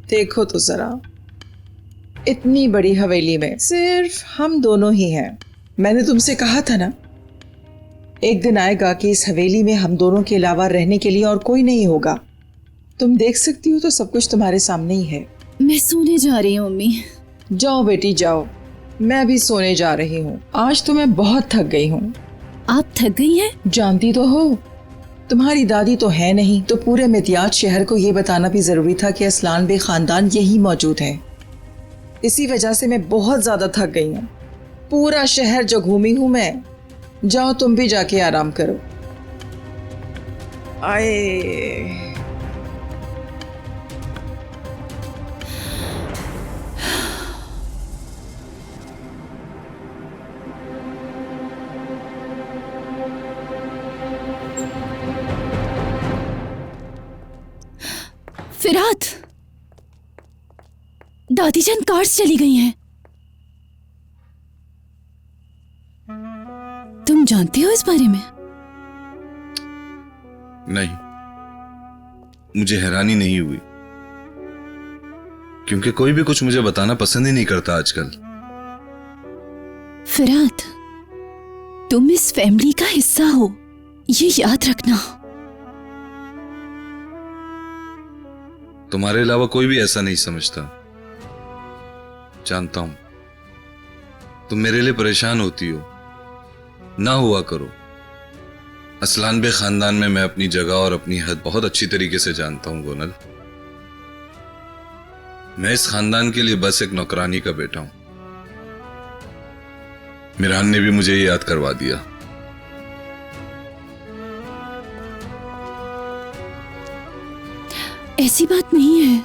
देखो तो जरा, इतनी बड़ी हवेली में सिर्फ हम दोनों ही हैं। मैंने तुमसे कहा था ना, एक दिन आएगा कि इस हवेली में हम दोनों के अलावा रहने के लिए और कोई नहीं होगा। तुम देख सकती हो तो सब कुछ तुम्हारे सामने ही है। मैं सोने जा रही हूँ अम्मी। जाओ बेटी जाओ, मैं भी सोने जा रही हूँ। आज तो मैं बहुत थक गई हूँ। आप थक गई हैं? जानती तो हो, तुम्हारी दादी तो है नहीं, तो पूरे मितियात शहर को ये बताना भी जरूरी था कि असलान बे खानदान यही मौजूद है। इसी वजह से मैं बहुत ज्यादा थक गई हूँ। पूरा शहर जो घूमी हूँ मैं। जाओ तुम भी जाके आराम करो। आए फिरात, दादी जान कार से चली गई हैं। तुम जानती हो इस बारे में? नहीं, मुझे हैरानी नहीं हुई, क्योंकि कोई भी कुछ मुझे बताना पसंद ही नहीं करता आजकल। फिरात, तुम इस फैमिली का हिस्सा हो, ये याद रखना। तुम्हारे अलावा कोई भी ऐसा नहीं समझता। जानता हूं तुम मेरे लिए परेशान होती हो, ना हुआ करो। असलान बे खानदान में मैं अपनी जगह और अपनी हद बहुत अच्छी तरीके से जानता हूं गोनल। मैं इस खानदान के लिए बस एक नौकरानी का बेटा हूं। मिरान ने भी मुझे ये याद करवा दिया। ऐसी बात नहीं है।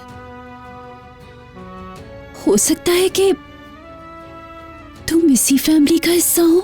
हो सकता है कि तुम इसी फैमिली का हिस्सा हो।